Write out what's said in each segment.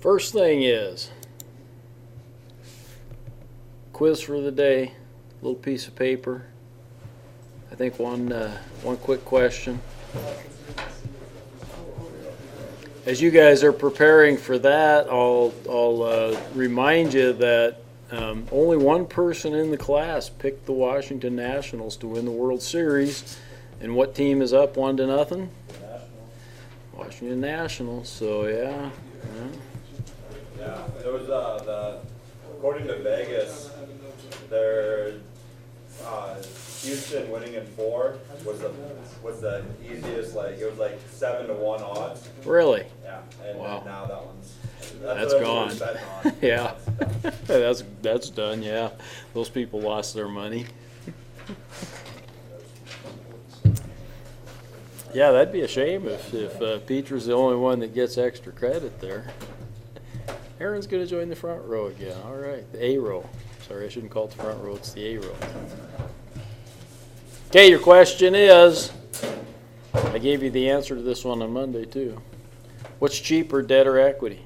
First thing is quiz for the day, little piece of paper. I think one quick question. As you guys are preparing for that, I'll remind you that only one person in the class picked the Washington Nationals to win the World Series. And what team is up 1-0? Washington Nationals. So yeah. Yeah, there was according to Vegas, their Houston winning in 4 was the easiest. Like it was like 7-1 odds. Really? Yeah, and Wow. now That's gone. Yeah, that's done. Yeah, those people lost their money. Yeah, that'd be a shame if Peter's the only one that gets extra credit there. Aaron's going to join the front row again. All right, the A row. Sorry, I shouldn't call it the front row. It's the A row. Okay, your question is, I gave you the answer to this one on Monday too. What's cheaper, debt or equity?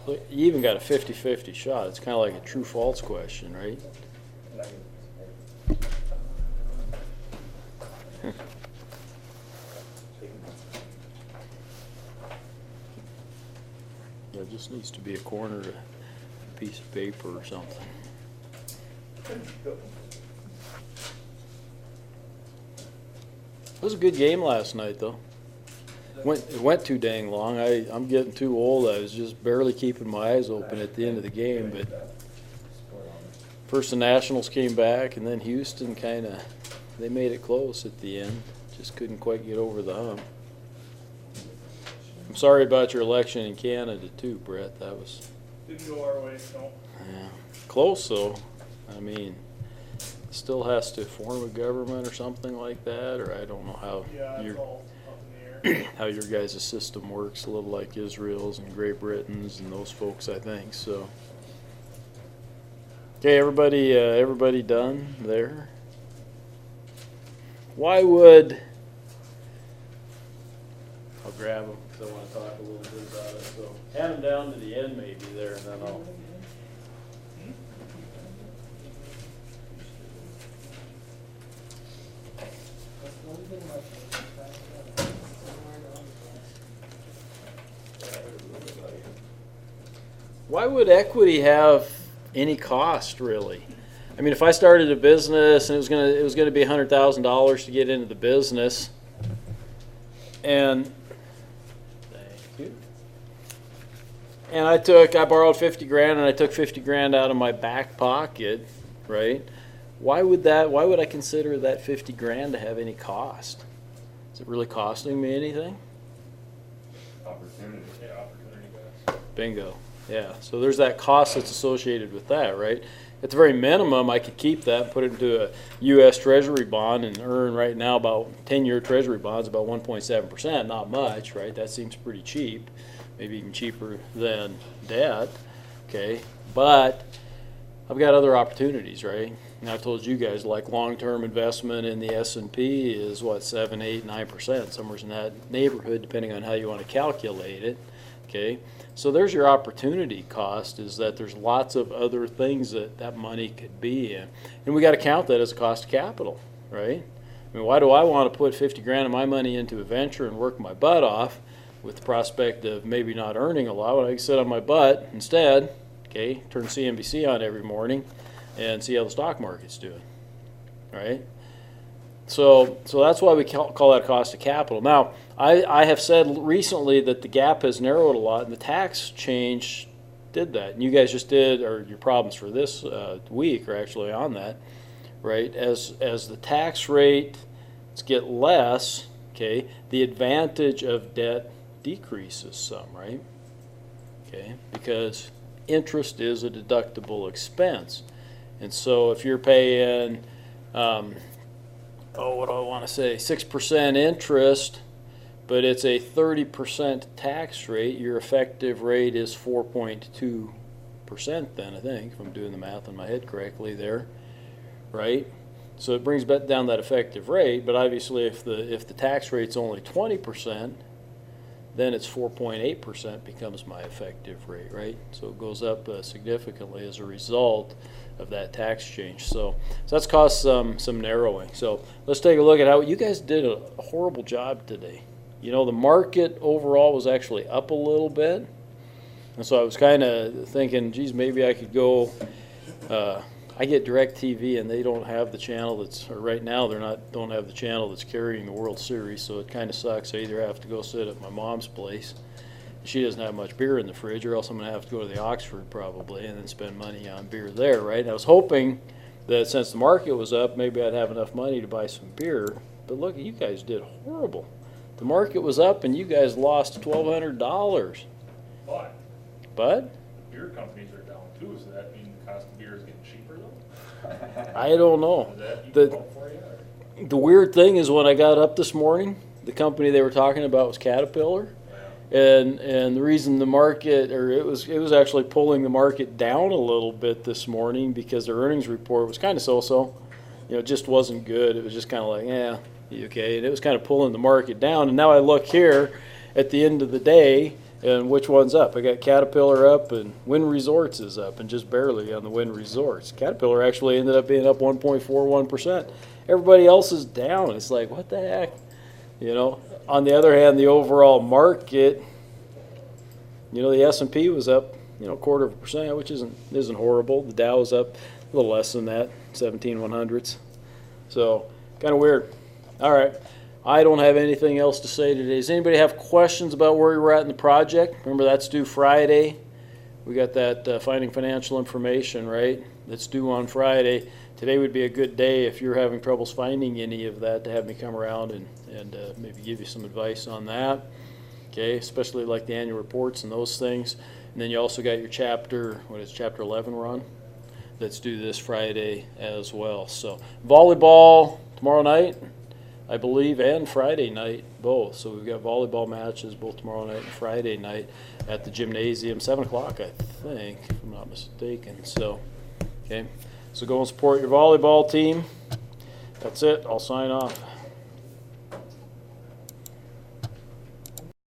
You even got a 50-50 shot. It's kind of like a true-false question, right? There just needs to be a corner to a piece of paper or something. It was a good game last night, though. It went too dang long. I'm getting too old. I was just barely keeping my eyes open at the end of the game. But first the Nationals came back, and then Houston they made it close at the end. Just couldn't quite get over the hump. I'm sorry about your election in Canada too, Brett. That was Didn't go our way, no. yeah, close though. I mean, still has to form a government or something like that, or I don't know how Yeah, it's your all up in the air. how your guys' system works. A little like Israel's and Great Britain's and those folks, I think. So, okay, everybody done there. Why would I'll grab them because I want to talk a little bit about it. So hand them down to the end maybe there, and then I'll. Why would equity have any cost, really? I mean, if I started a business and it was gonna be $100,000 to get into the business, and thank you. And I borrowed 50 grand and I took 50 grand out of my back pocket, right? Why would I consider that 50 grand to have any cost? Is it really costing me anything? Opportunity. Yeah, opportunity guys. Bingo. Yeah. So there's that cost that's associated with that, right? At the very minimum, I could keep that and put it into a U.S. Treasury bond and earn right now about 10-year Treasury bonds about 1.7%. Not much, right? That seems pretty cheap, maybe even cheaper than debt. Okay, but I've got other opportunities, right? And I've told you guys, like long-term investment in the S&P is what, 7, 8, 9%, somewhere in that neighborhood, depending on how you want to calculate it. Okay, so there's your opportunity cost, is that there's lots of other things that money could be in. And we got to count that as a cost of capital, right? I mean, why do I want to put 50 grand of my money into a venture and work my butt off with the prospect of maybe not earning a lot when I can sit on my butt instead, okay, turn CNBC on every morning and see how the stock market's doing, right? So that's why we call that cost of capital. Now, I have said recently that the gap has narrowed a lot, and the tax change did that. And you guys just did, or your problems for this week are actually on that, right? As the tax rates get less, okay, the advantage of debt decreases some, right? Okay, because interest is a deductible expense. And so if you're paying, what do I want to say, 6% interest, but it's a 30% tax rate, your effective rate is 4.2% then, I think, if I'm doing the math in my head correctly there, right? So it brings back down that effective rate, but obviously if the tax rate's only 20%, then it's 4.8% becomes my effective rate, right? So it goes up significantly as a result of that tax change. So that's caused some narrowing. So let's take a look at how you guys did a horrible job today. You know, the market overall was actually up a little bit. And so I was kind of thinking, geez, maybe I could go, I get DirecTV and they don't have the channel or right now don't have the channel that's carrying the World Series, so it kind of sucks. I either have to go sit at my mom's place. She doesn't have much beer in the fridge, or else I'm going to have to go to the Oxford probably and then spend money on beer there, right? And I was hoping that since the market was up, maybe I'd have enough money to buy some beer. But look, you guys did horrible. The market was up and you guys lost $1,200. But Beer companies are down too, so that means the cost of beer is getting cheaper though? I don't know. Does that equal The, out for you? Or- the weird thing is when I got up this morning, the company they were talking about was Caterpillar. And the reason the market, or it was actually pulling the market down a little bit this morning because their earnings report was kind of so-so. You know, it just wasn't good. It was just kind of like, yeah, okay. And it was kind of pulling the market down. And now I look here at the end of the day, and which one's up? I got Caterpillar up, and Wynn Resorts is up, and just barely on the Wynn Resorts. Caterpillar actually ended up being up 1.41%. Everybody else is down. It's like, what the heck? You know, on the other hand, the overall market, you know, the S&P was up, you know, 0.25%, which isn't horrible. The Dow was up a little less than that, 17/100ths. So kind of weird. All right, I don't have anything else to say today. Does anybody have questions about where we're at in the project? Remember, that's due Friday. We got that finding financial information, right? That's due on Friday. Today would be a good day if you're having troubles finding any of that to have me come around and maybe give you some advice on that. Okay, especially like the annual reports and those things. And then you also got your chapter 11 we're on? That's due this Friday as well. So volleyball tomorrow night, I believe, and Friday night both. So we've got volleyball matches both tomorrow night and Friday night at the gymnasium, 7 o'clock, I think, if I'm not mistaken. So, okay. So go and support your volleyball team. That's it. I'll sign off.